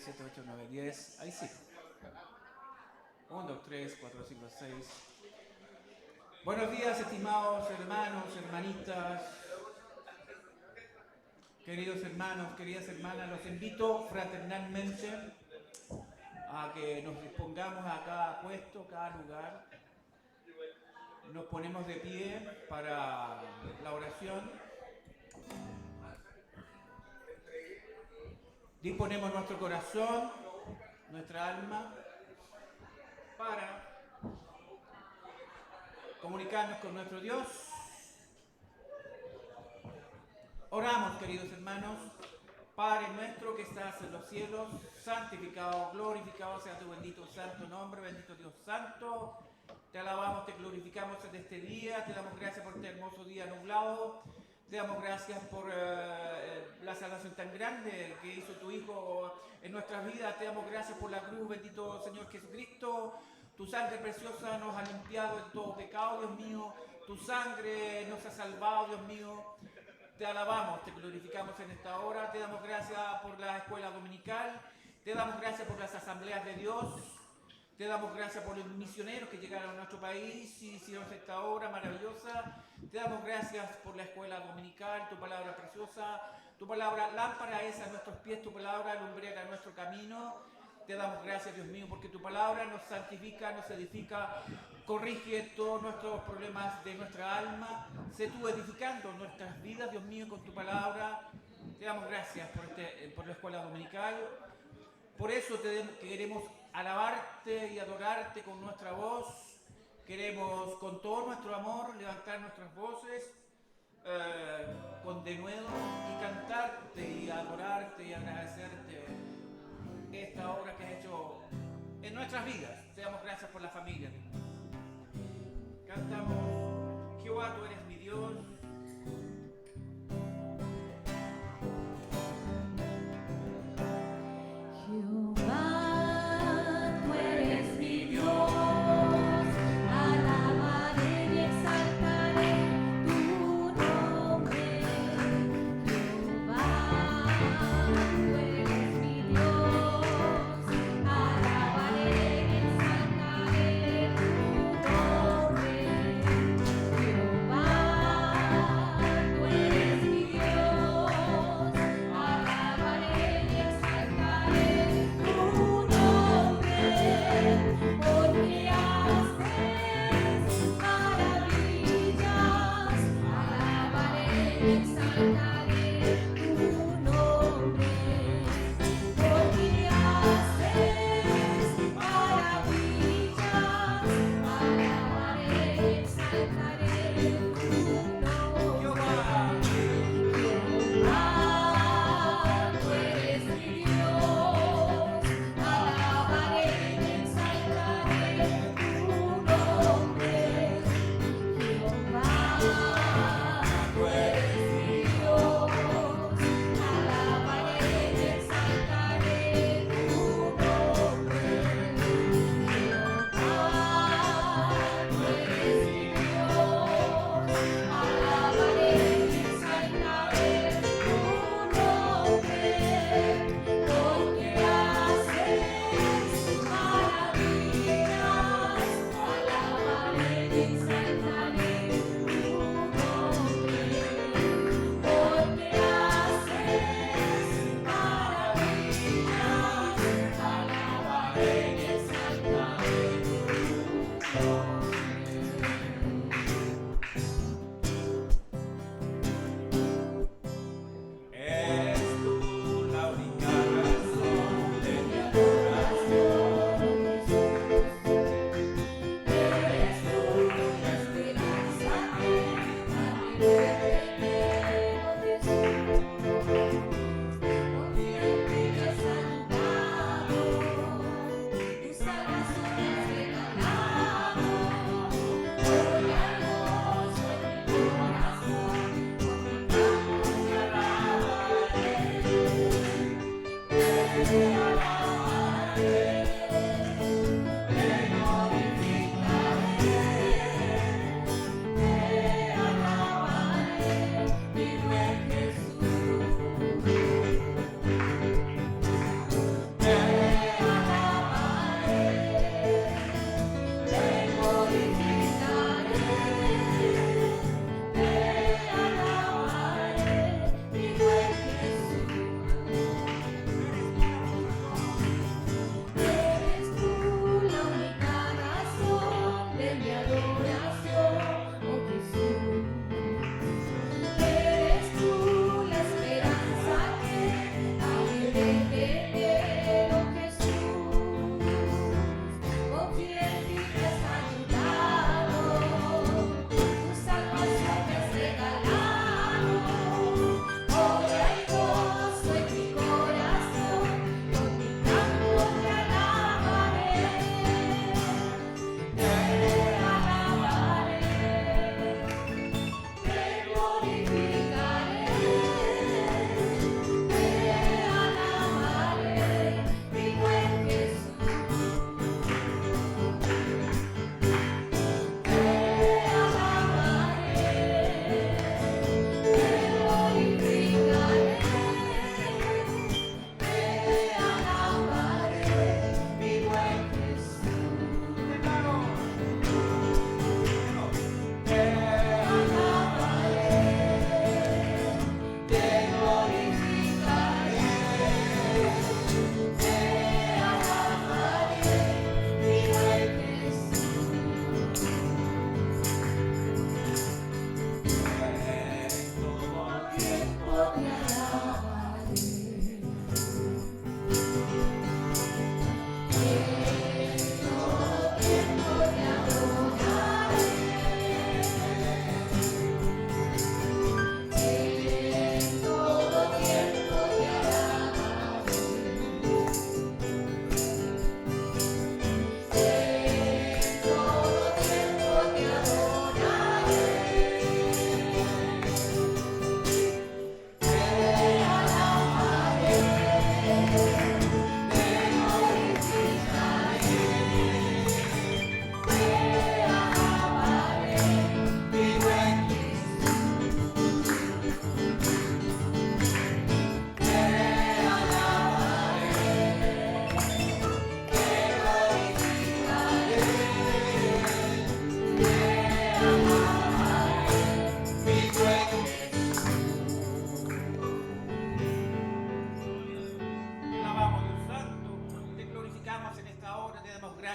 6, 7, 8, 9, 10. Ahí sí. 1, 2, 3, 4, 5, 6. Buenos días, estimados hermanos, hermanitas, queridos hermanos, queridas hermanas. Los invito fraternalmente a que nos dispongamos a cada puesto, cada lugar. Nos ponemos de pie para la oración. Disponemos nuestro corazón, nuestra alma, para comunicarnos con nuestro Dios. Oramos, queridos hermanos. Padre nuestro que estás en los cielos, santificado, glorificado sea tu bendito santo nombre, bendito Dios santo. Te alabamos, te glorificamos en este día, te damos gracias por este hermoso día nublado. Te damos gracias por la salvación tan grande que hizo tu Hijo en nuestras vidas. Te damos gracias por la cruz, bendito Señor Jesucristo. Tu sangre preciosa nos ha limpiado de todo pecado, Dios mío. Tu sangre nos ha salvado, Dios mío. Te alabamos, te glorificamos en esta hora. Te damos gracias por la escuela dominical. Te damos gracias por las asambleas de Dios. Te damos gracias por los misioneros que llegaron a nuestro país y hicieron esta obra maravillosa. Te damos gracias por la escuela dominical, tu palabra preciosa, tu palabra lámpara es a nuestros pies, tu palabra lumbrera a nuestro camino. Te damos gracias, Dios mío, porque tu palabra nos santifica, nos edifica, corrige todos nuestros problemas de nuestra alma. Sé tú edificando nuestras vidas, Dios mío, con tu palabra. Te damos gracias por la escuela dominical. Por eso queremos alabarte y adorarte con nuestra voz. Queremos con todo nuestro amor levantar nuestras voces con denuedo y cantarte y adorarte y agradecerte esta obra que has hecho en nuestras vidas. Te damos gracias por la familia. Cantamos, Jehová, tú eres mi Dios.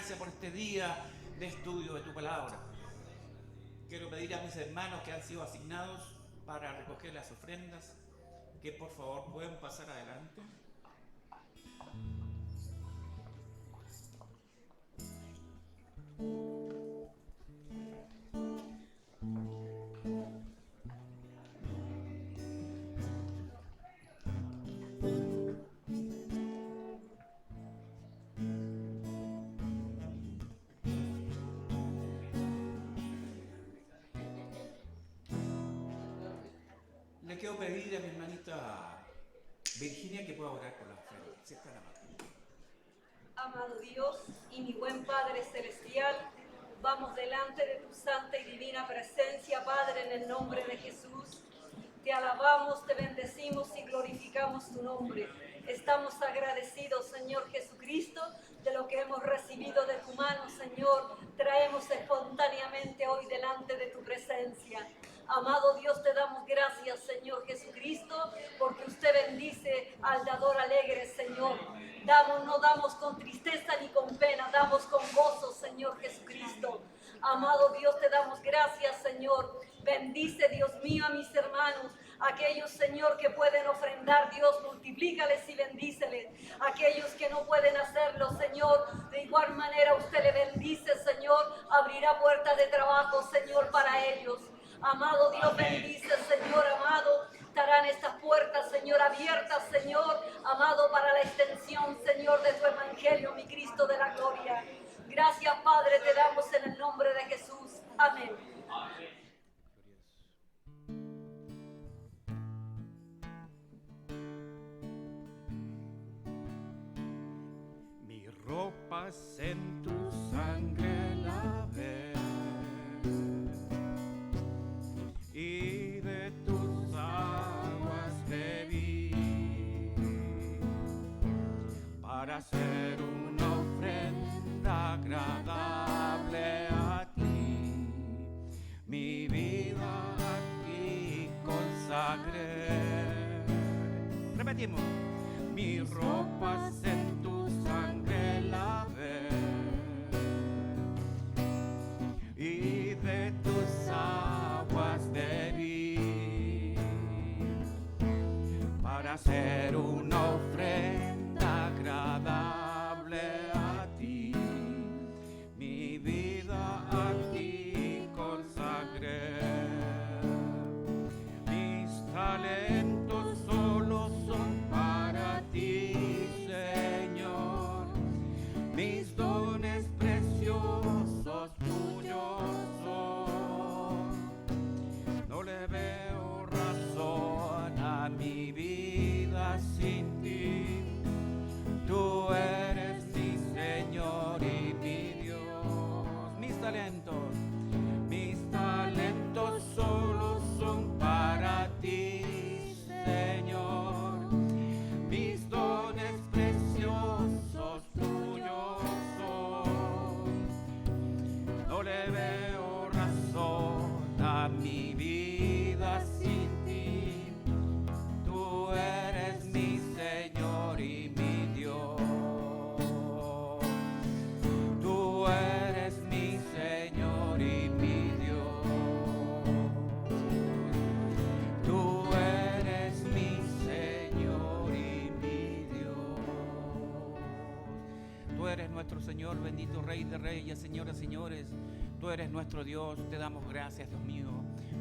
gracias por este día de estudio de tu palabra. Quiero pedir a mis hermanos que han sido asignados para recoger las ofrendas que por favor pueden pasar adelante. Le quiero pedir a mi hermanita Virginia que pueda orar por la ofrenda. Si está la mano. Amado Dios y mi buen Padre Celestial, vamos delante de tu santa y divina presencia, Padre, en el nombre de Jesús. Te alabamos, te bendecimos y glorificamos tu nombre. Estamos agradecidos, Señor Jesucristo, de lo que hemos recibido de tu mano, Señor. Traemos espontáneamente hoy delante de tu presencia. Amado Dios, te damos gracias, Señor Jesucristo, porque usted bendice al dador alegre, Señor. No damos con tristeza ni con pena, damos con gozo, Señor Jesucristo. Amado Dios, te damos gracias, Señor. Bendice, Dios mío, a mis hermanos, aquellos, Señor, que pueden ofrendar, Dios, multiplícales y bendíceles. Aquellos que no pueden hacerlo, Señor, de igual manera usted le bendice, Señor. Abrirá puertas de trabajo, Señor, para ellos. Amado Dios, bendice, Señor, amado. Estarán estas puertas, Señor, abiertas, Señor, amado, para la extensión, Señor, de tu evangelio, mi Cristo de la gloria. Gracias, Padre, te damos en el nombre de Jesús. Amén. Mi ropa en tu sangre lavé y de tus aguas bebí para hacer una ofrenda agradable a ti. Mi vida aquí consagré. Repetimos. Mi ropa en tu sangre lavé y de tus aguas bebí para hacer una ofrenda agradable a ti. Mi vida aquí consagré. Mis talentos solo son para ti, Señor. Mis dones preciosos tuyos son. No le veo razón a mi vida sin ti. Tú eres mi Señor y mi Dios. Mis talentos solo son para ti, Señor. Mis dones preciosos tuyos son. No le veo razón a mi vida sin ti. Tú eres mi Señor y mi Dios. Tú eres mi Señor y mi Dios. Tú eres mi Señor y mi Dios. Tú eres nuestro Señor, bendito Rey de Reyes, Señoras y señores. Tú eres nuestro Dios. Te damos gracias, Dios mío,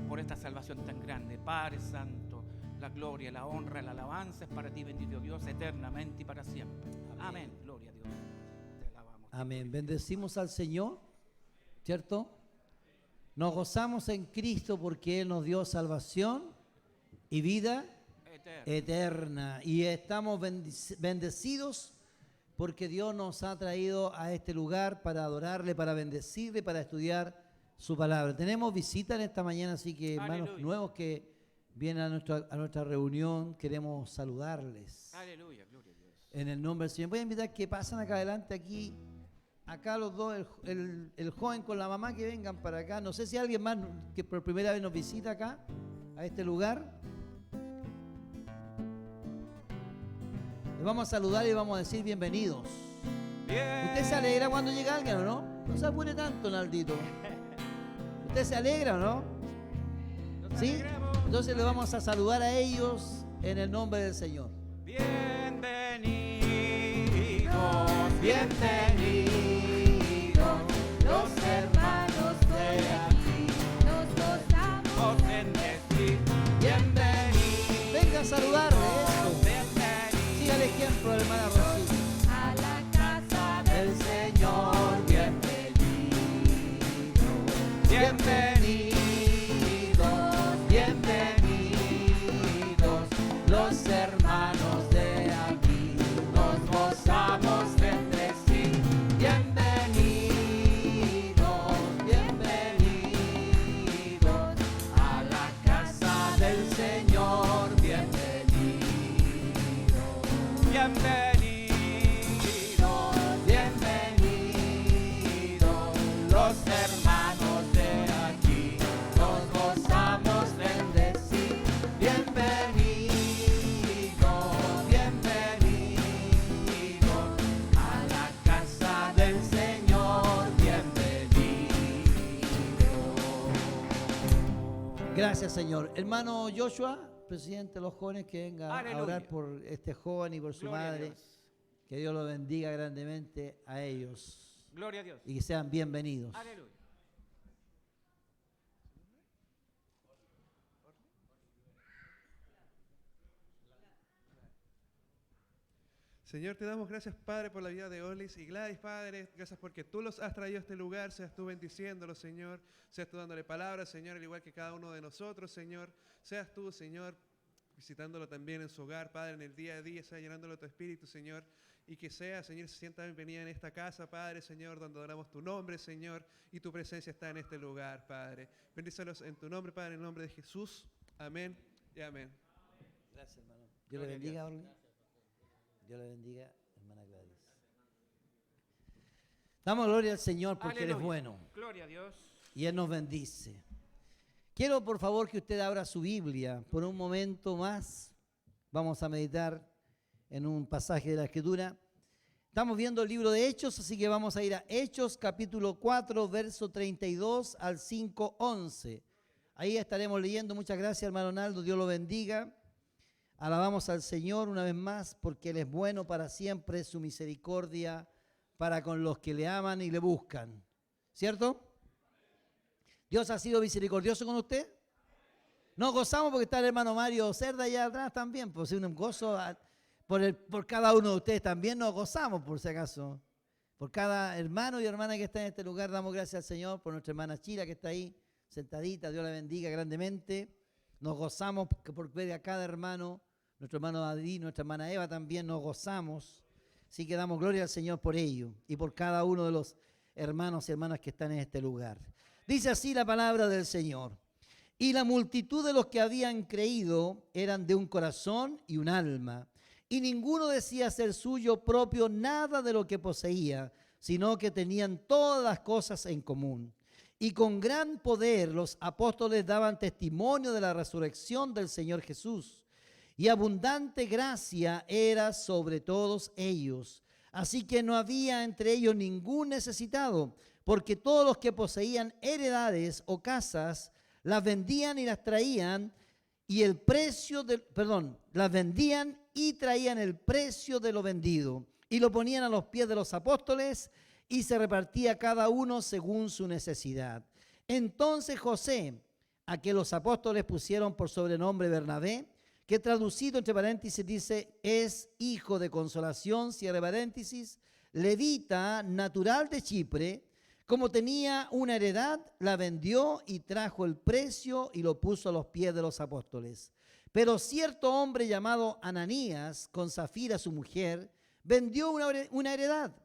por esta salvación tan grande. Padre Santo, la gloria, la honra, la alabanza es para ti, bendito Dios, eternamente y para siempre. Amén. Gloria a Dios. Te alabamos. Amén. Bendecimos al Señor, ¿cierto? Nos gozamos en Cristo porque Él nos dio salvación y vida eterna. Y estamos bendecidos porque Dios nos ha traído a este lugar para adorarle, para bendecirle, para estudiar su palabra. Tenemos visita en esta mañana, así que hermanos Aleluya. nuevos que vienen a nuestra reunión, queremos saludarles. Aleluya, gloria a Dios. En el nombre del Señor. Voy a invitar que pasen acá adelante, acá los dos, el joven con la mamá, que vengan para acá. No sé si alguien más que por primera vez nos visita acá, a este lugar. Les vamos a saludar y vamos a decir bienvenidos. ¿Usted se alegra cuando llega alguien o no? No se apure tanto, Naldito. ¿Usted se alegra o no? ¿Sí? Entonces le vamos a saludar a ellos en el nombre del Señor. Bienvenidos, Bienvenidos los hermanos de aquí, nos gozamos en decir Bienvenidos. Venga a saludarle eso. bienvenidos. Siga el ejemplo, hermana Rosita. a la casa del El Señor, bienvenidos. Bienvenidos, bienvenidos los hermanos de aquí. Nos gozamos entre sí. Bienvenidos, bienvenidos a la casa del Señor. Bienvenidos. Bienvenidos, Bienvenidos los hermanos de aquí, nos gozamos en decir bienvenidos, bienvenidos a la casa del Señor, bienvenidos. Gracias, Señor. Hermano Joshua, presidente de los jóvenes, que venga a Aleluya. orar por este joven y por su Gloria a madre. Dios. Que Dios los bendiga grandemente a ellos Gloria a Dios. y que sean bienvenidos. Aleluya. Señor, te damos gracias, Padre, por la vida de Olis y Gladys, Padre. Gracias porque tú los has traído a este lugar. Seas tú bendiciéndolos, Señor. Seas tú dándole palabras, Señor, al igual que cada uno de nosotros, Señor. Seas tú, Señor, visitándolo también en su hogar, Padre, en el día a día. Sea llenándolo de tu espíritu, Señor. Y que sea, Señor, se sienta bienvenida en esta casa, Padre, Señor, donde adoramos tu nombre, Señor. Y tu presencia está en este lugar, Padre. Bendícelos en tu nombre, Padre, en el nombre de Jesús. Amén y amén. Gracias, hermano. Dios le bendiga, Orly. Dios le bendiga, hermana Gladys. Damos gloria al Señor porque Él es Aleluya. bueno Gloria a Dios. y Él nos bendice. Quiero, por favor, que usted abra su Biblia por un momento más. Vamos a meditar en un pasaje de la Escritura. Estamos viendo el libro de Hechos, así que vamos a ir a Hechos capítulo 4, verso 32 al 5:11. Ahí estaremos leyendo. Muchas gracias, hermano Naldo. Dios lo bendiga. Alabamos al Señor una vez más porque Él es bueno para siempre, su misericordia para con los que le aman y le buscan. ¿Cierto? ¿Dios ha sido misericordioso con usted? Nos gozamos porque está el hermano Mario Cerda allá atrás también. Pues un gozo por cada uno de ustedes. También nos gozamos, por si acaso. Por cada hermano y hermana que está en este lugar, damos gracias al Señor. Por nuestra hermana Chila que está ahí sentadita. Dios la bendiga grandemente. Nos gozamos por ver a cada hermano. Nuestro hermano David, nuestra hermana Eva también nos gozamos. Así que damos gloria al Señor por ello y por cada uno de los hermanos y hermanas que están en este lugar. Dice así la palabra del Señor. Y la multitud de los que habían creído eran de un corazón y un alma. Y ninguno decía ser suyo propio nada de lo que poseía, sino que tenían todas las cosas en común. Y con gran poder los apóstoles daban testimonio de la resurrección del Señor Jesús. Y abundante gracia era sobre todos ellos. Así que no había entre ellos ningún necesitado, porque todos los que poseían heredades o casas, las vendían y las traían, y el precio las vendían y traían el precio de lo vendido, y lo ponían a los pies de los apóstoles, y se repartía cada uno según su necesidad. Entonces José, a que los apóstoles pusieron por sobrenombre Bernabé, que traducido entre paréntesis dice, es hijo de consolación, cierre paréntesis, levita, natural de Chipre, como tenía una heredad, la vendió y trajo el precio y lo puso a los pies de los apóstoles. Pero cierto hombre llamado Ananías, con Zafira su mujer, vendió una heredad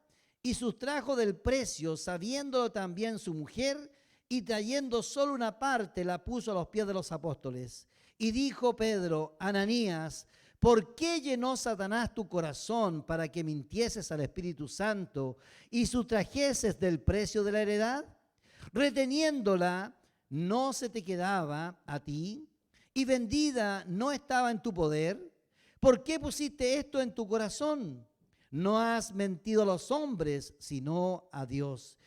y sustrajo del precio, sabiéndolo también su mujer, y trayendo solo una parte la puso a los pies de los apóstoles. Y dijo Pedro, Ananías, ¿por qué llenó Satanás tu corazón para que mintieses al Espíritu Santo y sustrajeses del precio de la heredad? Reteniéndola, ¿no se te quedaba a ti? Y vendida, ¿no estaba en tu poder? ¿Por qué pusiste esto en tu corazón? No has mentido a los hombres, sino a Dios.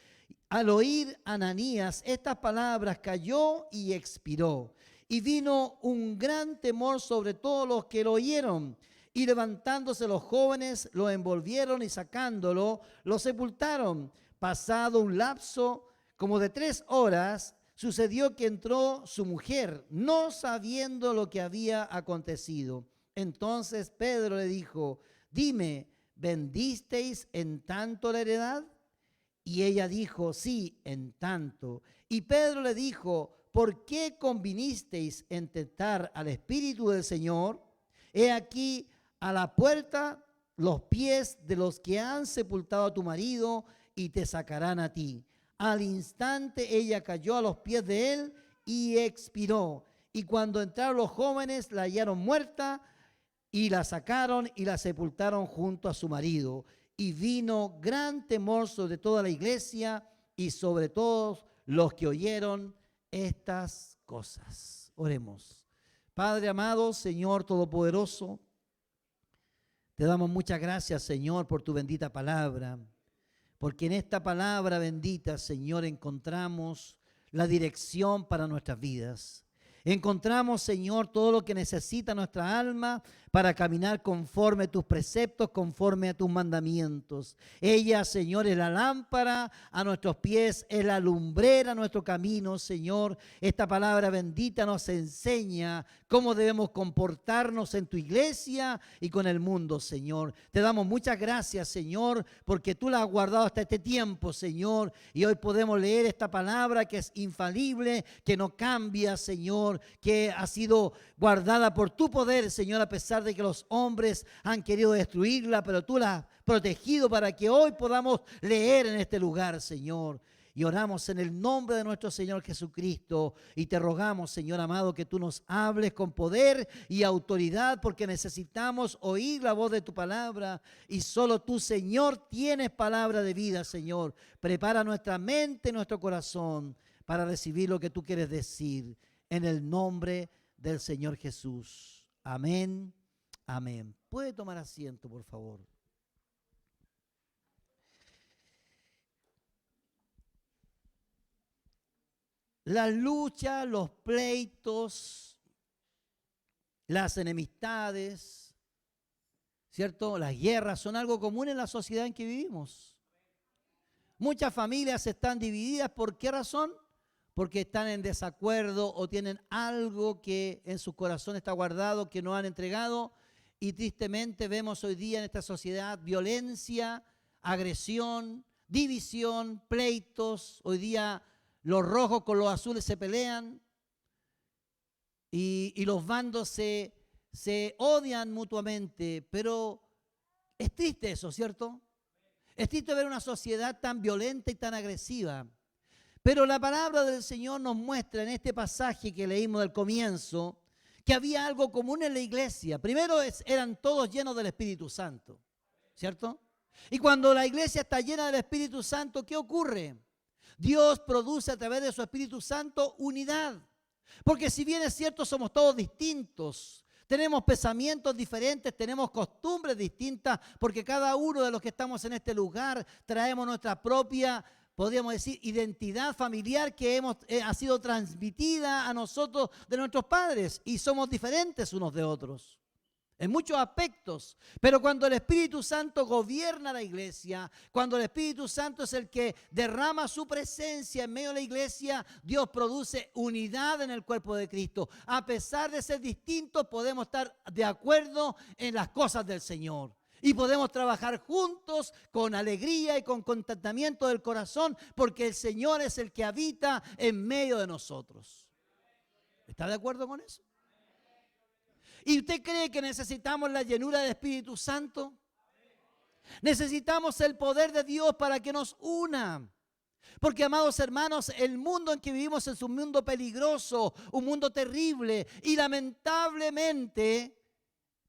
Al oír Ananías estas palabras, cayó y expiró. Y vino un gran temor sobre todos los que lo oyeron. Y levantándose los jóvenes, lo envolvieron y sacándolo, lo sepultaron. Pasado un lapso como de 3 horas, sucedió que entró su mujer, no sabiendo lo que había acontecido. Entonces Pedro le dijo: dime, ¿vendisteis en tanto la heredad? Y ella dijo: sí, en tanto. Y Pedro le dijo: ¿por qué convinisteis en tentar al Espíritu del Señor? He aquí a la puerta los pies de los que han sepultado a tu marido y te sacarán a ti. Al instante ella cayó a los pies de él y expiró. Y cuando entraron los jóvenes, la hallaron muerta y la sacaron y la sepultaron junto a su marido. Y vino gran temor sobre toda la iglesia y sobre todos los que oyeron estas cosas. Oremos. Padre amado, Señor Todopoderoso, te damos muchas gracias, Señor, por tu bendita palabra. Porque en esta palabra bendita, Señor, encontramos la dirección para nuestras vidas. Encontramos, Señor, todo lo que necesita nuestra alma para caminar conforme a tus preceptos, conforme a tus mandamientos. Ella, Señor, es la lámpara a nuestros pies, es la lumbrera a nuestro camino, Señor. Esta palabra bendita nos enseña cómo debemos comportarnos en tu iglesia y con el mundo, Señor. Te damos muchas gracias, Señor, porque tú la has guardado hasta este tiempo, Señor. Y hoy podemos leer esta palabra que es infalible, que no cambia, Señor, que ha sido guardada por tu poder, Señor, a pesar de que los hombres han querido destruirla, pero tú la has protegido para que hoy podamos leer en este lugar, Señor. Y oramos en el nombre de nuestro Señor Jesucristo y te rogamos, Señor amado, que tú nos hables con poder y autoridad, porque necesitamos oír la voz de tu palabra y solo tú, Señor, tienes palabra de vida, Señor. Prepara nuestra mente, nuestro corazón para recibir lo que tú quieres decir en el nombre del Señor Jesús. Amén. Amén. ¿Puede tomar asiento, por favor? Las luchas, los pleitos, las enemistades, ¿cierto? Las guerras son algo común en la sociedad en que vivimos. Muchas familias están divididas. ¿Por qué razón? Porque están en desacuerdo o tienen algo que en su corazón está guardado, que no han entregado. Y tristemente vemos hoy día en esta sociedad violencia, agresión, división, pleitos. Hoy día los rojos con los azules se pelean y los bandos se odian mutuamente. Pero es triste eso, ¿cierto? Es triste ver una sociedad tan violenta y tan agresiva. Pero la palabra del Señor nos muestra en este pasaje que leímos del comienzo que había algo común en la iglesia. Primero eran todos llenos del Espíritu Santo, ¿cierto? Y cuando la iglesia está llena del Espíritu Santo, ¿qué ocurre? Dios produce a través de su Espíritu Santo unidad. Porque si bien es cierto, somos todos distintos, tenemos pensamientos diferentes, tenemos costumbres distintas, porque cada uno de los que estamos en este lugar traemos nuestra propia, podríamos decir, identidad familiar que ha sido transmitida a nosotros de nuestros padres y somos diferentes unos de otros en muchos aspectos. Pero cuando el Espíritu Santo gobierna la iglesia, cuando el Espíritu Santo es el que derrama su presencia en medio de la iglesia, Dios produce unidad en el cuerpo de Cristo. A pesar de ser distintos, podemos estar de acuerdo en las cosas del Señor. Y podemos trabajar juntos con alegría y con contentamiento del corazón, porque el Señor es el que habita en medio de nosotros. ¿Está de acuerdo con eso? ¿Y usted cree que necesitamos la llenura del Espíritu Santo? Necesitamos el poder de Dios para que nos una. Porque, amados hermanos, el mundo en que vivimos es un mundo peligroso, un mundo terrible. Y lamentablemente,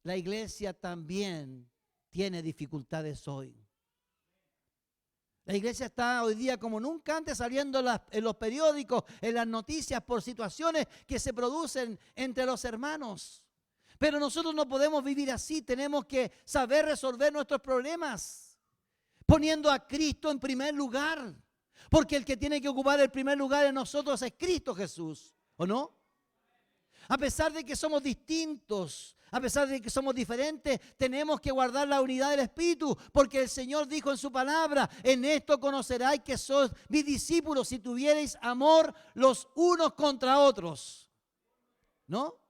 la iglesia también tiene dificultades hoy. La iglesia está hoy día como nunca antes saliendo en los periódicos, en las noticias por situaciones que se producen entre los hermanos. Pero nosotros no podemos vivir así. Tenemos que saber resolver nuestros problemas, poniendo a Cristo en primer lugar. Porque el que tiene que ocupar el primer lugar en nosotros es Cristo Jesús, ¿o no? A pesar de que somos distintos, a pesar de que somos diferentes, tenemos que guardar la unidad del Espíritu, porque el Señor dijo en su palabra: en esto conoceráis que sois mis discípulos, si tuvierais amor los unos contra otros. ¿No?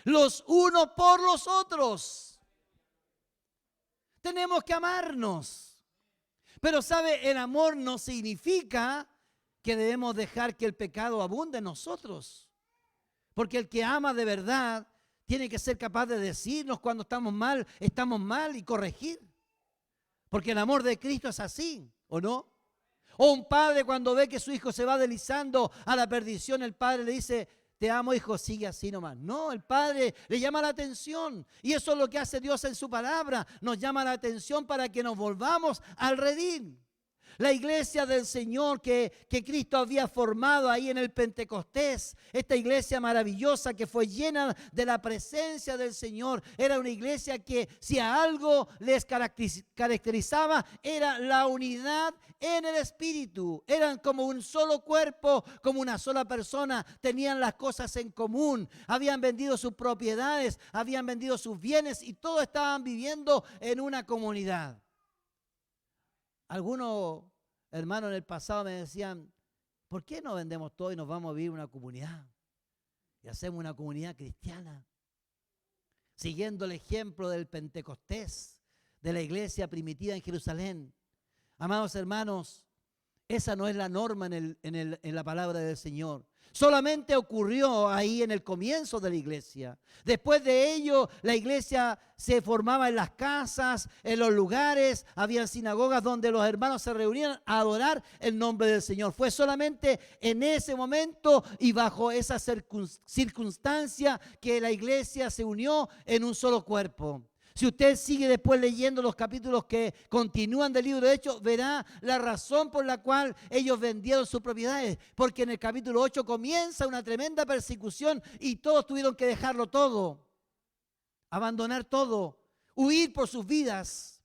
Los unos por los otros. Tenemos que amarnos. Pero ¿sabe? El amor no significa que debemos dejar que el pecado abunde en nosotros. Porque el que ama de verdad tiene que ser capaz de decirnos cuando estamos mal y corregir. Porque el amor de Cristo es así, ¿o no? O un padre cuando ve que su hijo se va deslizando a la perdición, el padre le dice: te amo, hijo, sigue así nomás. No, el Padre le llama la atención. Y eso es lo que hace Dios en su palabra. Nos llama la atención para que nos volvamos al redil. La iglesia del Señor que Cristo había formado ahí en el Pentecostés, esta iglesia maravillosa que fue llena de la presencia del Señor, era una iglesia que si a algo les caracterizaba era la unidad en el Espíritu. Eran como un solo cuerpo, como una sola persona, tenían las cosas en común, habían vendido sus propiedades, habían vendido sus bienes y todos estaban viviendo en una comunidad. Algunos hermanos en el pasado me decían: ¿por qué no vendemos todo y nos vamos a vivir en una comunidad? Y hacemos una comunidad cristiana, siguiendo el ejemplo del Pentecostés, de la iglesia primitiva en Jerusalén. Amados hermanos, esa no es la norma en la palabra del Señor. Solamente ocurrió ahí en el comienzo de la iglesia. Después de ello, la iglesia se formaba en las casas, en los lugares, había sinagogas donde los hermanos se reunían a adorar el nombre del Señor. Fue solamente en ese momento y bajo esa circunstancia que la iglesia se unió en un solo cuerpo. Si usted sigue después leyendo los capítulos que continúan del libro de Hechos, verá la razón por la cual ellos vendieron sus propiedades. Porque en el capítulo 8 comienza una tremenda persecución y todos tuvieron que dejarlo todo, abandonar todo, huir por sus vidas.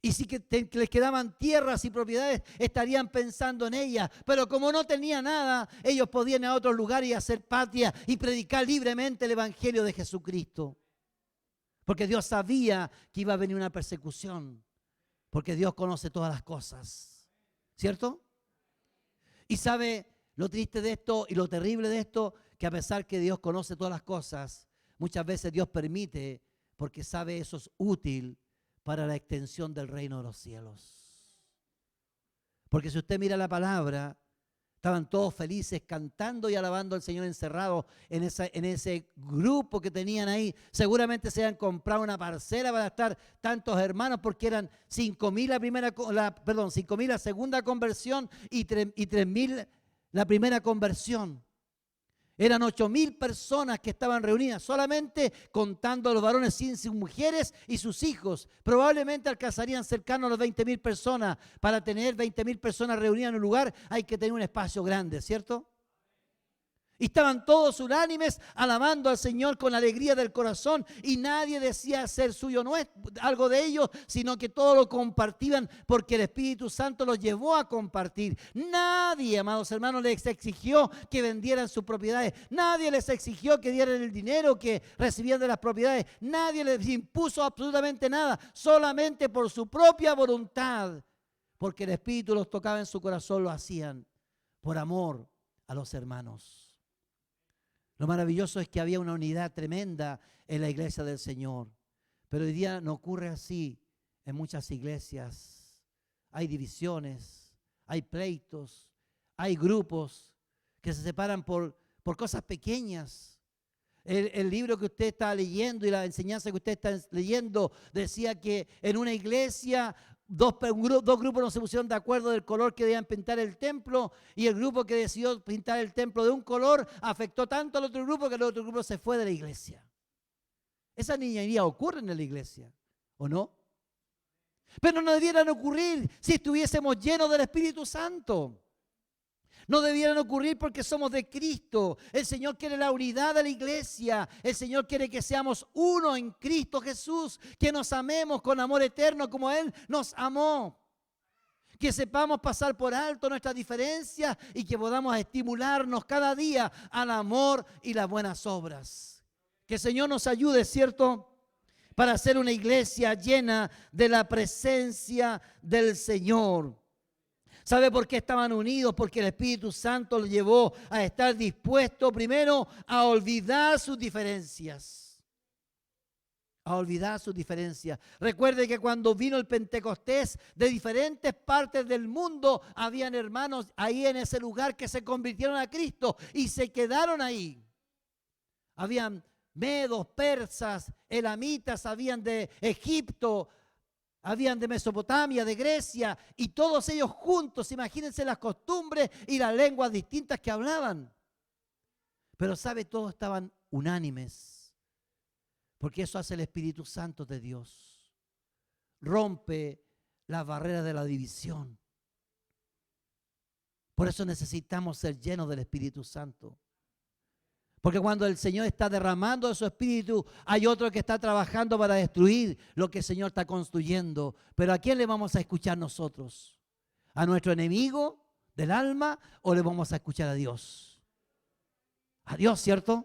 Y si les quedaban tierras y propiedades, estarían pensando en ellas. Pero como no tenían nada, ellos podían ir a otro lugar y hacer patria y predicar libremente el evangelio de Jesucristo. Porque Dios sabía que iba a venir una persecución. Porque Dios conoce todas las cosas. ¿Cierto? Y sabe lo triste de esto y lo terrible de esto, que a pesar que Dios conoce todas las cosas, muchas veces Dios permite, porque sabe eso es útil para la extensión del reino de los cielos. Porque si usted mira la palabra, estaban todos felices cantando y alabando al Señor encerrados en ese grupo que tenían ahí. Seguramente se habían comprado una parcela para estar tantos hermanos, porque eran 5.000 5.000 la segunda conversión y 3.000 la primera conversión. Eran 8.000 personas que estaban reunidas, solamente contando a los varones sin sus mujeres y sus hijos. Probablemente alcanzarían cercanos a los 20.000 personas. Para tener 20.000 personas reunidas en un lugar hay que tener un espacio grande, ¿cierto? Y estaban todos unánimes alabando al Señor con alegría del corazón, y nadie decía ser suyo no es algo de ellos, sino que todos lo compartían porque el Espíritu Santo los llevó a compartir. Nadie, amados hermanos, les exigió que vendieran sus propiedades. Nadie les exigió que dieran el dinero que recibían de las propiedades. Nadie les impuso absolutamente nada, solamente por su propia voluntad, porque el Espíritu los tocaba en su corazón, lo hacían por amor a los hermanos. Lo maravilloso es que había una unidad tremenda en la iglesia del Señor. Pero hoy día no ocurre así en muchas iglesias. Hay divisiones, hay pleitos, hay grupos que se separan por cosas pequeñas. El libro que usted está leyendo y la enseñanza que usted está leyendo decía que en una iglesia dos grupos no se pusieron de acuerdo del color que debían pintar el templo, y el grupo que decidió pintar el templo de un color afectó tanto al otro grupo que el otro grupo se fue de la iglesia. Esa niñería ocurre en la iglesia, ¿o no? Pero no debieran ocurrir si estuviésemos llenos del Espíritu Santo. No debieran ocurrir porque somos de Cristo. El Señor quiere la unidad de la iglesia. El Señor quiere que seamos uno en Cristo Jesús. Que nos amemos con amor eterno como Él nos amó. Que sepamos pasar por alto nuestras diferencias y que podamos estimularnos cada día al amor y las buenas obras. Que el Señor nos ayude, ¿cierto?, para ser una iglesia llena de la presencia del Señor. ¿Sabe por qué estaban unidos? Porque el Espíritu Santo los llevó a estar dispuestos primero a olvidar sus diferencias. A olvidar sus diferencias. Recuerde que cuando vino el Pentecostés, de diferentes partes del mundo, habían hermanos ahí en ese lugar que se convirtieron a Cristo y se quedaron ahí. Habían medos, persas, elamitas, habían de Egipto, habían de Mesopotamia, de Grecia, y todos ellos juntos, imagínense las costumbres y las lenguas distintas que hablaban. Pero sabe, todos estaban unánimes, porque eso hace el Espíritu Santo de Dios. Rompe las barreras de la división. Por eso necesitamos ser llenos del Espíritu Santo. Porque cuando el Señor está derramando de su Espíritu, hay otro que está trabajando para destruir lo que el Señor está construyendo. Pero ¿a quién le vamos a escuchar nosotros? ¿A nuestro enemigo del alma o le vamos a escuchar a Dios? A Dios, ¿cierto?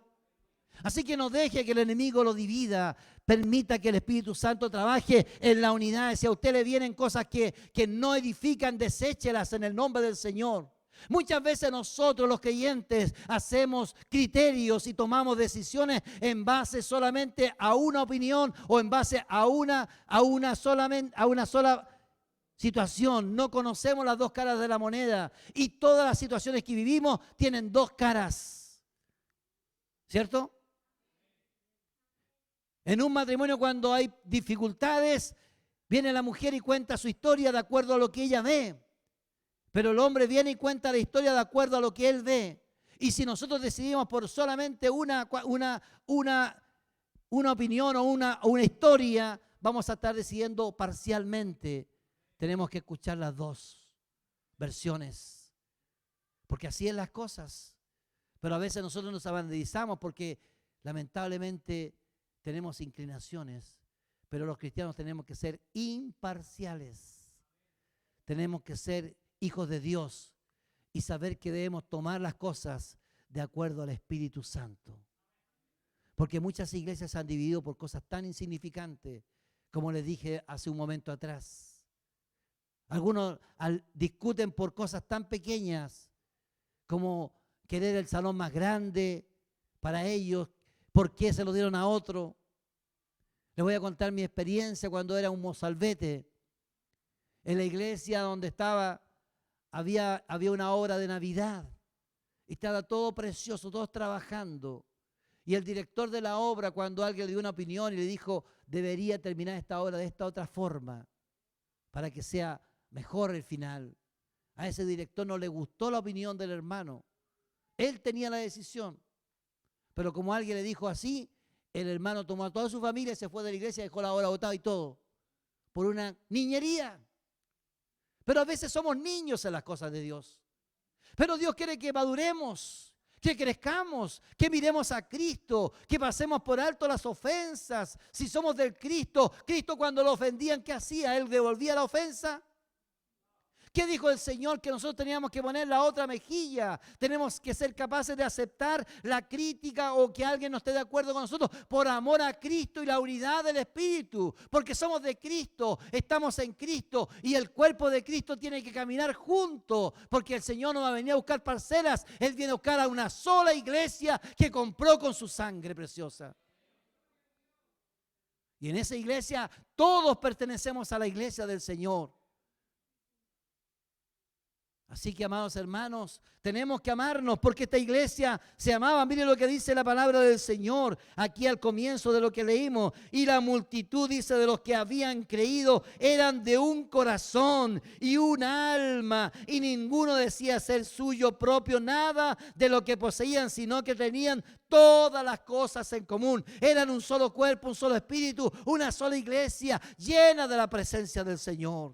Así que no deje que el enemigo lo divida. Permita que el Espíritu Santo trabaje en la unidad. Si a usted le vienen cosas que no edifican, deséchelas en el nombre del Señor. Muchas veces nosotros los creyentes hacemos criterios y tomamos decisiones en base solamente a una opinión o en base a una sola situación. No conocemos las dos caras de la moneda y todas las situaciones que vivimos tienen dos caras. ¿Cierto? En un matrimonio, cuando hay dificultades, viene la mujer y cuenta su historia de acuerdo a lo que ella ve. Pero el hombre viene y cuenta la historia de acuerdo a lo que él ve. Y si nosotros decidimos por solamente una opinión o una historia, vamos a estar decidiendo parcialmente. Tenemos que escuchar las dos versiones. Porque así es las cosas. Pero a veces nosotros nos abanderizamos porque lamentablemente tenemos inclinaciones. Pero los cristianos tenemos que ser imparciales. Tenemos que ser hijos de Dios y saber que debemos tomar las cosas de acuerdo al Espíritu Santo. Porque muchas iglesias se han dividido por cosas tan insignificantes, como les dije hace un momento atrás. Algunos discuten por cosas tan pequeñas como querer el salón más grande para ellos, por qué se lo dieron a otro. Les voy a contar mi experiencia cuando era un mozalbete. En la iglesia donde estaba había una obra de Navidad. Estaba todo precioso, todos trabajando. Y el director de la obra, cuando alguien le dio una opinión y le dijo, debería terminar esta obra de esta otra forma, para que sea mejor el final. A ese director no le gustó la opinión del hermano. Él tenía la decisión. Pero como alguien le dijo así, el hermano tomó a toda su familia, se fue de la iglesia, dejó la obra botada y todo. Por una niñería. Pero a veces somos niños en las cosas de Dios. Pero Dios quiere que maduremos, que crezcamos, que miremos a Cristo, que pasemos por alto las ofensas. Si somos del Cristo, Cristo cuando lo ofendían, ¿qué hacía? ¿Él devolvía la ofensa? ¿Qué dijo el Señor? Que nosotros teníamos que poner la otra mejilla. Tenemos que ser capaces de aceptar la crítica o que alguien no esté de acuerdo con nosotros por amor a Cristo y la unidad del Espíritu. Porque somos de Cristo, estamos en Cristo y el cuerpo de Cristo tiene que caminar junto. Porque el Señor no va a venir a buscar parcelas, Él viene a buscar a una sola iglesia que compró con su sangre preciosa. Y en esa iglesia todos pertenecemos a la iglesia del Señor. Así que, amados hermanos, tenemos que amarnos porque esta iglesia se amaba. Mire lo que dice la palabra del Señor aquí al comienzo de lo que leímos. Y la multitud, dice, de los que habían creído eran de un corazón y un alma. Y ninguno decía ser suyo propio nada de lo que poseían, sino que tenían todas las cosas en común. Eran un solo cuerpo, un solo espíritu, una sola iglesia llena de la presencia del Señor.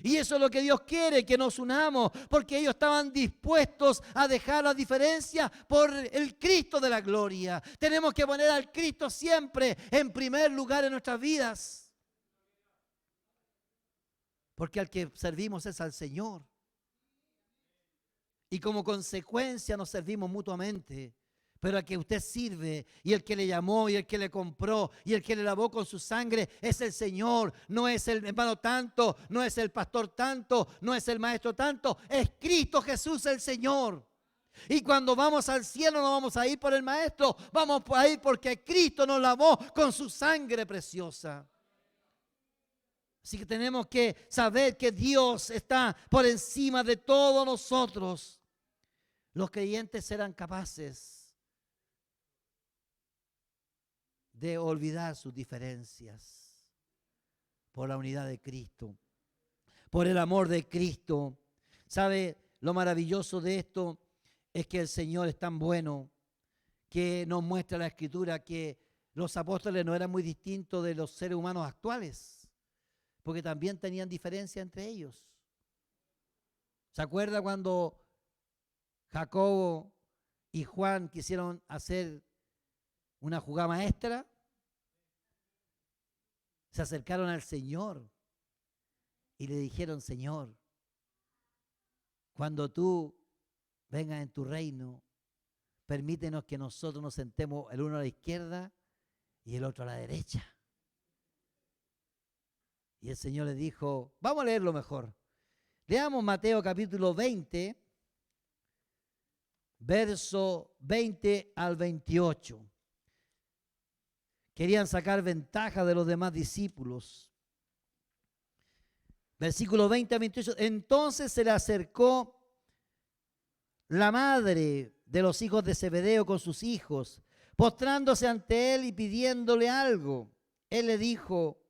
Y eso es lo que Dios quiere, que nos unamos, porque ellos estaban dispuestos a dejar la diferencia por el Cristo de la gloria. Tenemos que poner al Cristo siempre en primer lugar en nuestras vidas, porque al que servimos es al Señor. Y como consecuencia nos servimos mutuamente. Pero al que usted sirve, y el que le llamó, y el que le compró, y el que le lavó con su sangre, es el Señor. No es el hermano tanto, no es el pastor tanto, no es el maestro tanto, es Cristo Jesús el Señor. Y cuando vamos al cielo no vamos a ir por el maestro, vamos a ir porque Cristo nos lavó con su sangre preciosa. Así que tenemos que saber que Dios está por encima de todos nosotros. Los creyentes serán capaces de olvidar sus diferencias por la unidad de Cristo, por el amor de Cristo. ¿Sabe lo maravilloso de esto? Es que el Señor es tan bueno que nos muestra la Escritura que los apóstoles no eran muy distintos de los seres humanos actuales, porque también tenían diferencia entre ellos. ¿Se acuerda cuando Jacobo y Juan quisieron hacer una jugada maestra? Se acercaron al Señor y le dijeron: Señor, cuando tú vengas en tu reino, permítenos que nosotros nos sentemos el uno a la izquierda y el otro a la derecha. Y el Señor le dijo, vamos a leerlo mejor. Leamos Mateo capítulo 20, verso 20 al 28. Querían sacar ventaja de los demás discípulos. Versículo 20 a 28. Entonces se le acercó la madre de los hijos de Zebedeo con sus hijos, postrándose ante él y pidiéndole algo. Él le dijo,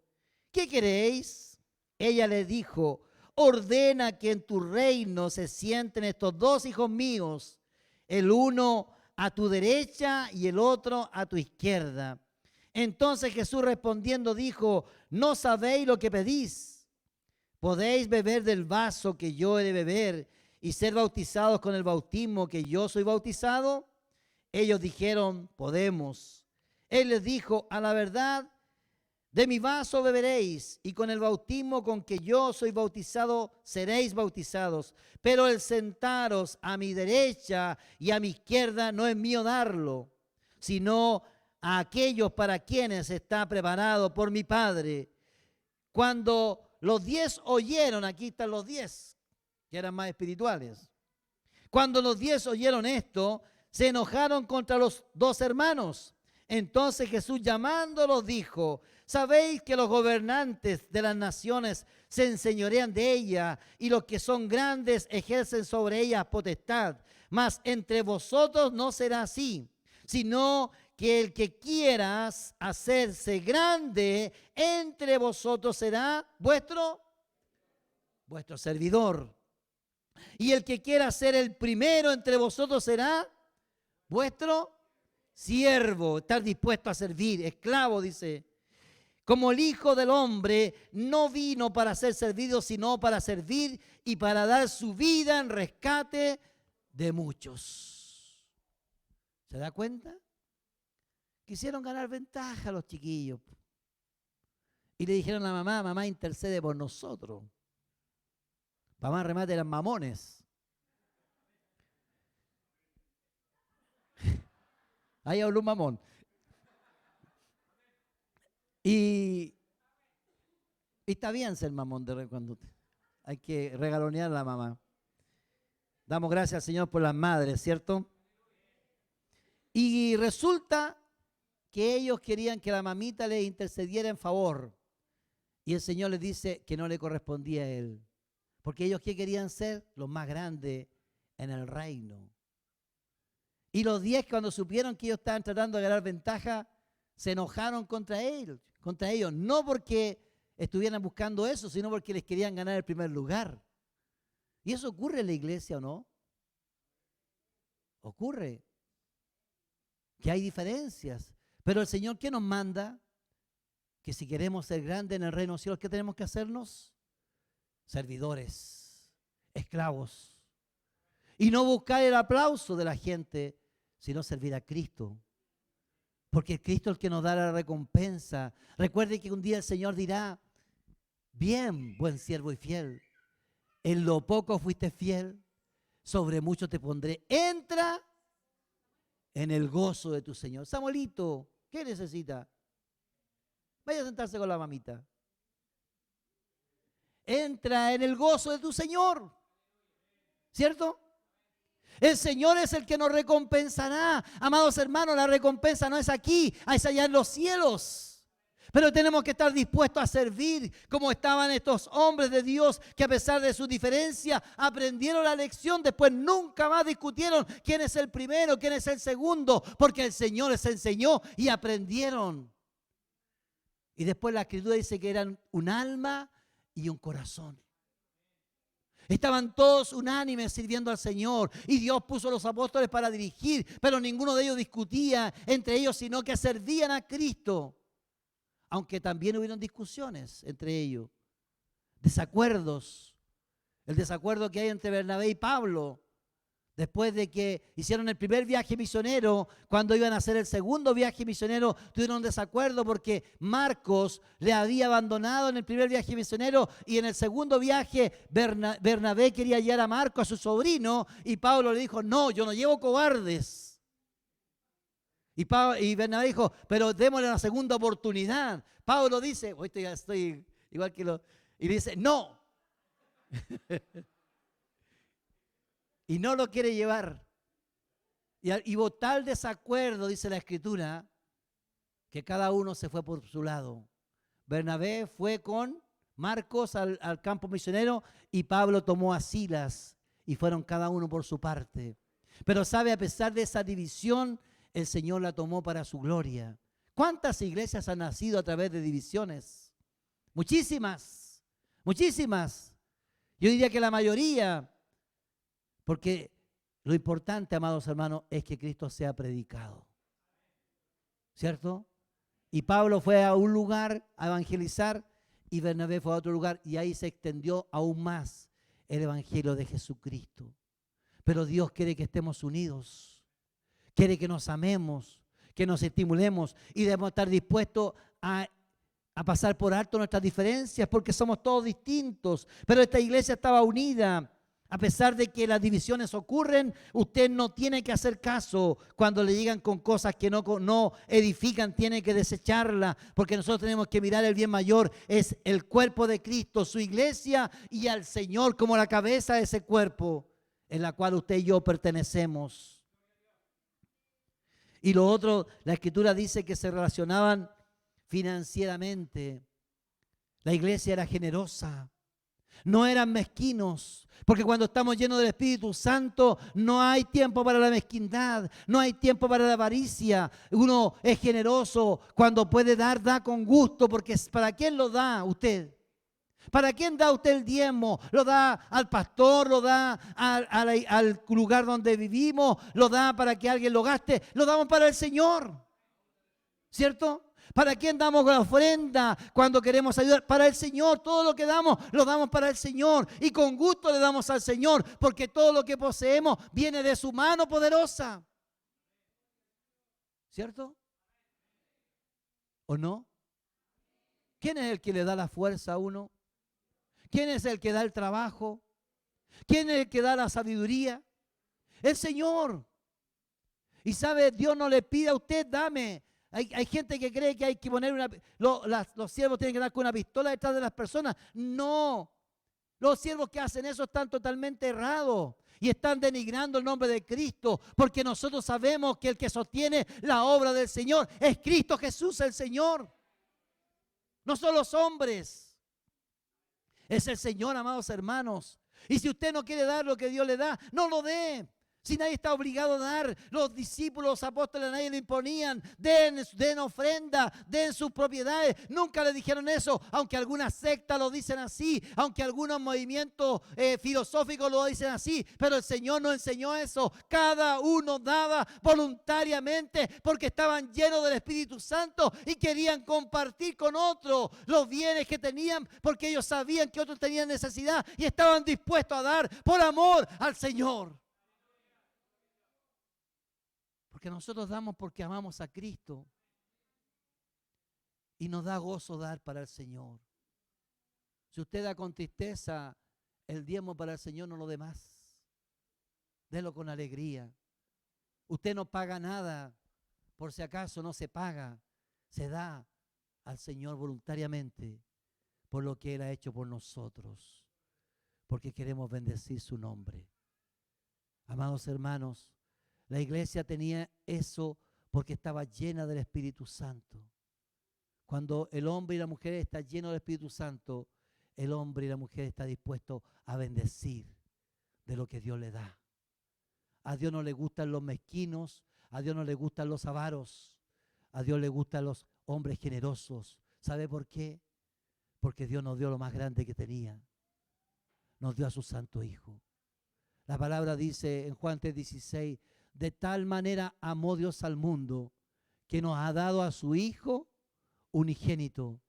¿qué queréis? Ella le dijo, ordena que en tu reino se sienten estos dos hijos míos, el uno a tu derecha y el otro a tu izquierda. Entonces Jesús respondiendo dijo, ¿no sabéis lo que pedís? ¿Podéis beber del vaso que yo he de beber y ser bautizados con el bautismo que yo soy bautizado? Ellos dijeron, podemos. Él les dijo, a la verdad, de mi vaso beberéis, y con el bautismo con que yo soy bautizado seréis bautizados. Pero el sentaros a mi derecha y a mi izquierda no es mío darlo, sino a aquellos para quienes está preparado por mi Padre. Cuando los 10 oyeron, aquí están los 10, que eran más espirituales. Cuando los 10 oyeron esto, se enojaron contra los dos hermanos. Entonces Jesús llamándolos dijo, ¿sabéis que los gobernantes de las naciones se enseñorean de ella y los que son grandes ejercen sobre ellas potestad? Mas entre vosotros no será así, sino que el que quiera hacerse grande entre vosotros será vuestro servidor. Y el que quiera ser el primero entre vosotros será vuestro siervo. Estar dispuesto a servir, esclavo, dice. Como el Hijo del Hombre no vino para ser servido, sino para servir y para dar su vida en rescate de muchos. ¿Se da cuenta? Quisieron ganar ventaja a los chiquillos. Y le dijeron a la mamá, mamá intercede por nosotros. Mamá remate eran mamones. Ahí habló un mamón. Y está bien ser mamón de cuando hay que regalonear a la mamá. Damos gracias al Señor por las madres, ¿cierto? Y resulta que ellos querían que la mamita les intercediera en favor. Y el Señor les dice que no le correspondía a él. Porque ellos ¿qué querían ser? Los más grandes en el reino. Y los 10 cuando supieron que ellos estaban tratando de ganar ventaja, se enojaron contra ellos. No porque estuvieran buscando eso, sino porque les querían ganar el primer lugar. ¿Y eso ocurre en la iglesia o no? Ocurre. Que hay diferencias. Pero el Señor, ¿qué nos manda? Que si queremos ser grandes en el reino de los cielos, ¿qué tenemos que hacernos? servidores, esclavos. Y no buscar el aplauso de la gente, sino servir a Cristo. Porque Cristo es el que nos da la recompensa. Recuerde que un día el Señor dirá, bien, buen siervo y fiel, en lo poco fuiste fiel, sobre mucho te pondré. Entra en el gozo de tu Señor. Samuelito, ¿qué necesita? Vaya a sentarse con la mamita. Entra en el gozo de tu Señor. ¿Cierto? El Señor es el que nos recompensará. Amados hermanos, la recompensa no es aquí, es allá en los cielos. Pero tenemos que estar dispuestos a servir como estaban estos hombres de Dios que a pesar de su diferencia aprendieron la lección. Después nunca más discutieron quién es el primero, quién es el segundo, porque el Señor les enseñó y aprendieron. Y después la Escritura dice que eran un alma y un corazón. Estaban todos unánimes sirviendo al Señor y Dios puso a los apóstoles para dirigir, pero ninguno de ellos discutía entre ellos, sino que servían a Cristo. Aunque también hubieron discusiones entre ellos, desacuerdos. El desacuerdo que hay entre Bernabé y Pablo, después de que hicieron el primer viaje misionero, cuando iban a hacer el segundo viaje misionero, tuvieron un desacuerdo porque Marcos le había abandonado en el primer viaje misionero y en el segundo viaje Bernabé quería hallar a Marcos, a su sobrino, y Pablo le dijo, no, yo no llevo cobardes. Y Bernabé dijo, pero démosle una segunda oportunidad. Pablo dice, hoy estoy igual que y dice, no. Y no lo quiere llevar. Y hubo tal desacuerdo, dice la Escritura, que cada uno se fue por su lado. Bernabé fue con Marcos al campo misionero y Pablo tomó a Silas y fueron cada uno por su parte. Pero sabe, a pesar de esa división, el Señor la tomó para su gloria. ¿Cuántas iglesias han nacido a través de divisiones? Muchísimas, muchísimas. Yo diría que la mayoría, porque lo importante, amados hermanos, es que Cristo sea predicado. ¿Cierto? Y Pablo fue a un lugar a evangelizar y Bernabé fue a otro lugar y ahí se extendió aún más el evangelio de Jesucristo. Pero Dios quiere que estemos unidos. Quiere que nos amemos, que nos estimulemos y debemos estar dispuestos a pasar por alto nuestras diferencias porque somos todos distintos. Pero esta iglesia estaba unida. A pesar de que las divisiones ocurren, usted no tiene que hacer caso cuando le llegan con cosas que no edifican, tiene que desecharlas, porque nosotros tenemos que mirar el bien mayor, es el cuerpo de Cristo, su iglesia y al Señor como la cabeza de ese cuerpo en la cual usted y yo pertenecemos. Y lo otro, la Escritura dice que se relacionaban financieramente. La iglesia era generosa, no eran mezquinos, porque cuando estamos llenos del Espíritu Santo no hay tiempo para la mezquindad, no hay tiempo para la avaricia. Uno es generoso, cuando puede dar, da con gusto, porque ¿para quién lo da usted? ¿Para quién da usted el diezmo? ¿Lo da al pastor? ¿Lo da al lugar donde vivimos? ¿Lo da para que alguien lo gaste? Lo damos para el Señor, ¿cierto? ¿Para quién damos la ofrenda cuando queremos ayudar? Para el Señor. Todo lo que damos, lo damos para el Señor. Y con gusto le damos al Señor, porque todo lo que poseemos viene de su mano poderosa. ¿Cierto? ¿O no? ¿Quién es el que le da la fuerza a uno? ¿Quién es el que da el trabajo? ¿Quién es el que da la sabiduría? El Señor. Y sabe, Dios no le pide a usted, dame. Hay gente que cree que hay que poner los siervos tienen que dar con una pistola detrás de las personas. No. Los siervos que hacen eso están totalmente errados y están denigrando el nombre de Cristo, porque nosotros sabemos que el que sostiene la obra del Señor es Cristo Jesús el Señor. No son los hombres. Es el Señor, amados hermanos. Y si usted no quiere dar lo que Dios le da, no lo dé. Si nadie está obligado a dar, los discípulos, los apóstoles, a nadie le imponían, den ofrenda, den sus propiedades. Nunca le dijeron eso, aunque algunas sectas lo dicen así, aunque algunos movimientos filosóficos lo dicen así, pero el Señor no enseñó eso. Cada uno daba voluntariamente porque estaban llenos del Espíritu Santo y querían compartir con otros los bienes que tenían, porque ellos sabían que otros tenían necesidad y estaban dispuestos a dar por amor al Señor. Porque nosotros damos porque amamos a Cristo y nos da gozo dar para el Señor. Si usted da con tristeza el diezmo para el Señor, no lo dé más. Délo con alegría. Usted no paga nada, por si acaso no se paga, se da al Señor voluntariamente por lo que Él ha hecho por nosotros, porque queremos bendecir su nombre. Amados hermanos, la iglesia tenía eso porque estaba llena del Espíritu Santo. Cuando el hombre y la mujer están llenos del Espíritu Santo, el hombre y la mujer están dispuestos a bendecir de lo que Dios le da. A Dios no le gustan los mezquinos, a Dios no le gustan los avaros, a Dios le gustan los hombres generosos. ¿Sabe por qué? Porque Dios nos dio lo más grande que tenía. Nos dio a su Santo Hijo. La palabra dice en Juan 3:16, de tal manera amó Dios al mundo que nos ha dado a su Hijo unigénito,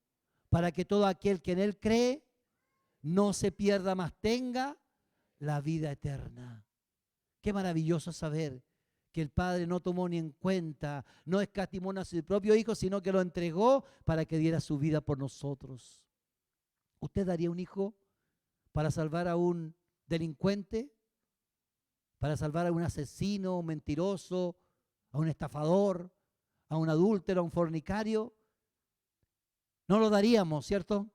para que todo aquel que en Él cree no se pierda, mas tenga la vida eterna. Qué maravilloso saber que el Padre no tomó ni en cuenta, no escatimó a su propio Hijo, sino que lo entregó para que diera su vida por nosotros. ¿Usted daría un hijo para salvar a un delincuente? ¿Para salvar a un asesino, un mentiroso, a un estafador, a un adúltero, a un fornicario? No lo daríamos, ¿cierto?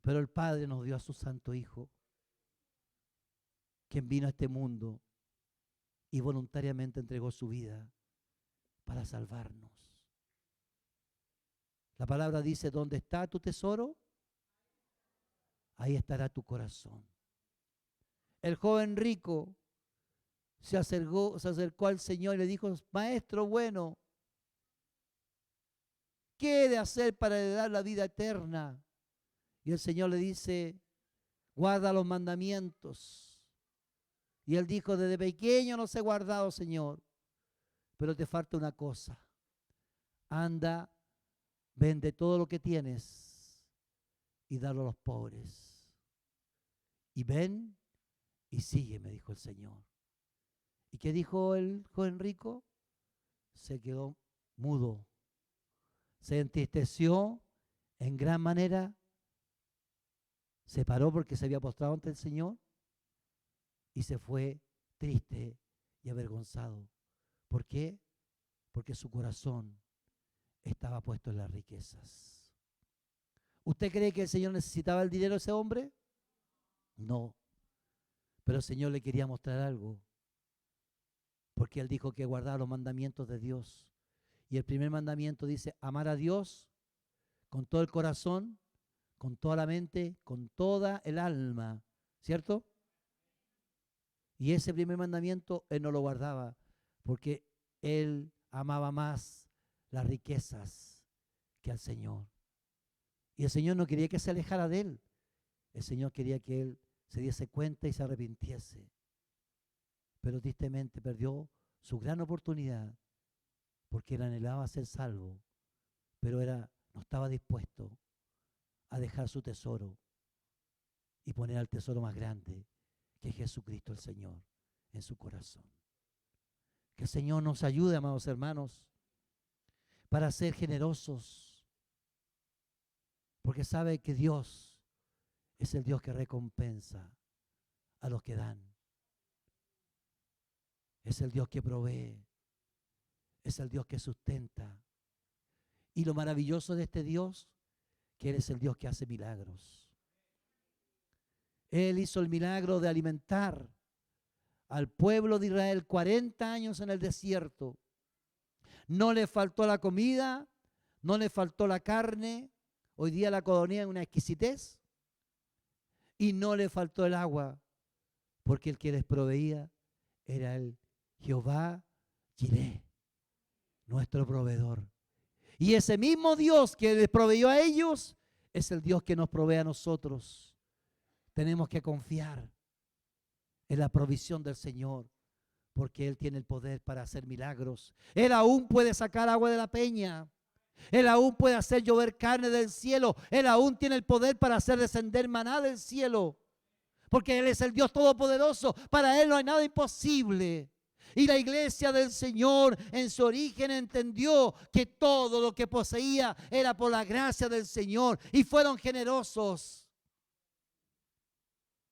Pero el Padre nos dio a su Santo Hijo, quien vino a este mundo y voluntariamente entregó su vida para salvarnos. La palabra dice, ¿dónde está tu tesoro? Ahí estará tu corazón. El joven rico se acercó al Señor y le dijo, maestro bueno, ¿qué he de hacer para heredar la vida eterna? Y el Señor le dice, guarda los mandamientos. Y él dijo, desde pequeño los he guardado, Señor, pero te falta una cosa. Anda, vende todo lo que tienes y dalo a los pobres. Y ven y sígueme, dijo el Señor. ¿Y qué dijo el joven rico? Se quedó mudo. Se entristeció en gran manera. Se paró porque se había postrado ante el Señor. Y se fue triste y avergonzado. ¿Por qué? Porque su corazón estaba puesto en las riquezas. ¿Usted cree que el Señor necesitaba el dinero de ese hombre? No. Pero el Señor le quería mostrar algo. Porque Él dijo que guardaba los mandamientos de Dios. Y el primer mandamiento dice, amar a Dios con todo el corazón, con toda la mente, con toda el alma. ¿Cierto? Y ese primer mandamiento Él no lo guardaba porque Él amaba más las riquezas que al Señor. Y el Señor no quería que se alejara de Él. El Señor quería que Él se diese cuenta y se arrepintiese. Pero tristemente perdió su gran oportunidad porque Él anhelaba ser salvo, pero no estaba dispuesto a dejar su tesoro y poner al tesoro más grande, que es Jesucristo el Señor, en su corazón. Que el Señor nos ayude, amados hermanos, para ser generosos, porque sabe que Dios es el Dios que recompensa a los que dan. Es el Dios que provee, es el Dios que sustenta. Y lo maravilloso de este Dios, que Él es el Dios que hace milagros. Él hizo el milagro de alimentar al pueblo de Israel 40 años en el desierto. No le faltó la comida, no le faltó la carne. Hoy día la codorniz es una exquisitez. Y no le faltó el agua, porque el que les proveía era el Jehová Jireh, nuestro proveedor. Y ese mismo Dios que les proveyó a ellos es el Dios que nos provee a nosotros. Tenemos que confiar en la provisión del Señor, porque Él tiene el poder para hacer milagros. Él aún puede sacar agua de la peña. Él aún puede hacer llover carne del cielo. Él aún tiene el poder para hacer descender maná del cielo, porque Él es el Dios todopoderoso. Para Él no hay nada imposible. Y la iglesia del Señor en su origen entendió que todo lo que poseía era por la gracia del Señor, y fueron generosos.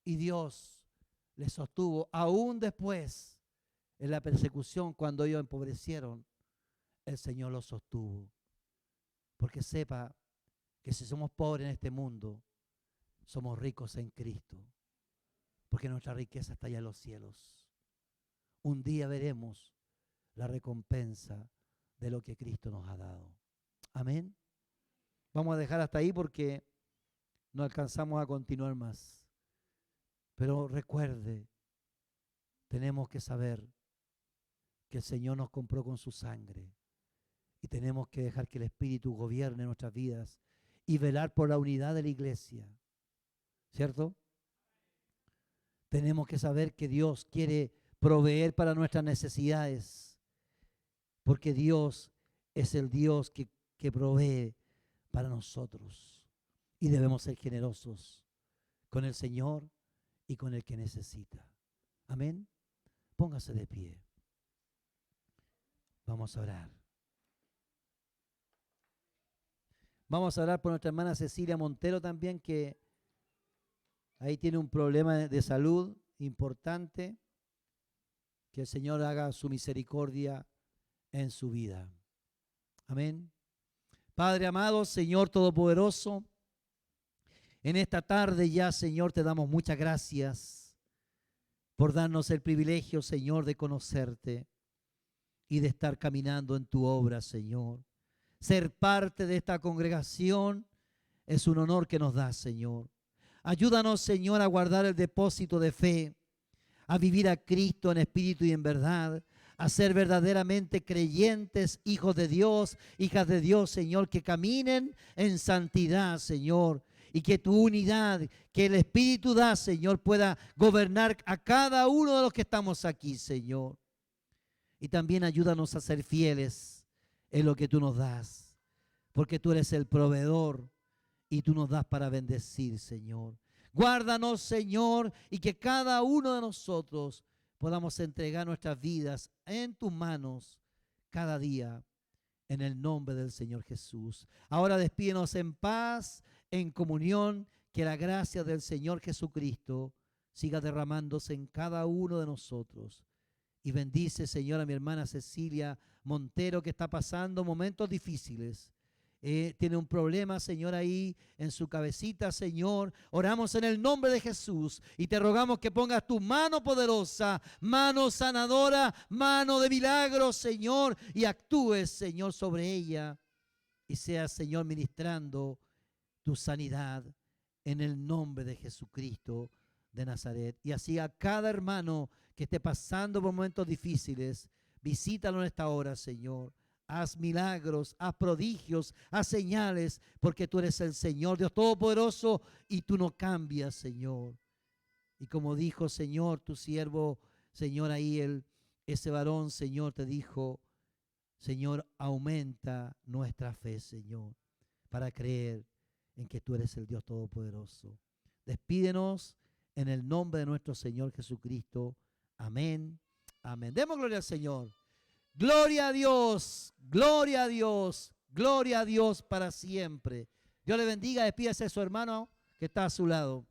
Y Dios les sostuvo aún después en la persecución. Cuando ellos empobrecieron, el Señor los sostuvo. Porque sepa que si somos pobres en este mundo, somos ricos en Cristo, porque nuestra riqueza está allá en los cielos. Un día veremos la recompensa de lo que Cristo nos ha dado. Amén. Vamos a dejar hasta ahí porque no alcanzamos a continuar más. Pero recuerde, tenemos que saber que el Señor nos compró con su sangre, y tenemos que dejar que el Espíritu gobierne nuestras vidas y velar por la unidad de la iglesia. ¿Cierto? Tenemos que saber que Dios quiere proveer para nuestras necesidades, porque Dios es el Dios que provee para nosotros, y debemos ser generosos con el Señor y con el que necesita. Amén. Póngase de pie. Vamos a orar. Vamos a orar por nuestra hermana Cecilia Montero también, que ahí tiene un problema de salud importante. Que el Señor haga su misericordia en su vida. Amén. Padre amado, Señor Todopoderoso, en esta tarde ya, Señor, te damos muchas gracias por darnos el privilegio, Señor, de conocerte y de estar caminando en tu obra, Señor. Ser parte de esta congregación es un honor que nos da, Señor. Ayúdanos, Señor, a guardar el depósito de fe, a vivir a Cristo en espíritu y en verdad, a ser verdaderamente creyentes, hijos de Dios, hijas de Dios, Señor, que caminen en santidad, Señor, y que tu unidad, que el Espíritu da, Señor, pueda gobernar a cada uno de los que estamos aquí, Señor. Y también ayúdanos a ser fieles en lo que tú nos das, porque tú eres el proveedor y tú nos das para bendecir, Señor. Guárdanos, Señor, y que cada uno de nosotros podamos entregar nuestras vidas en tus manos cada día, en el nombre del Señor Jesús. Ahora despídenos en paz, en comunión, que la gracia del Señor Jesucristo siga derramándose en cada uno de nosotros. Y bendice, Señor, a mi hermana Cecilia Montero, que está pasando momentos difíciles. Tiene un problema, Señor, ahí en su cabecita, Señor. Oramos en el nombre de Jesús y te rogamos que pongas tu mano poderosa, mano sanadora, mano de milagros, Señor, y actúes, Señor, sobre ella y seas, Señor, ministrando tu sanidad en el nombre de Jesucristo de Nazaret. Y así a cada hermano que esté pasando por momentos difíciles, visítalo en esta hora, Señor. Haz milagros, haz prodigios, haz señales, porque tú eres el Señor Dios Todopoderoso y tú no cambias, Señor. Y como dijo, Señor, tu siervo, Señor, ahí ese varón, Señor, te dijo, Señor, aumenta nuestra fe, Señor, para creer en que tú eres el Dios Todopoderoso. Despídenos en el nombre de nuestro Señor Jesucristo. Amén. Amén. Demos gloria al Señor. Gloria a Dios, gloria a Dios, gloria a Dios para siempre. Dios le bendiga, despídase de su hermano que está a su lado.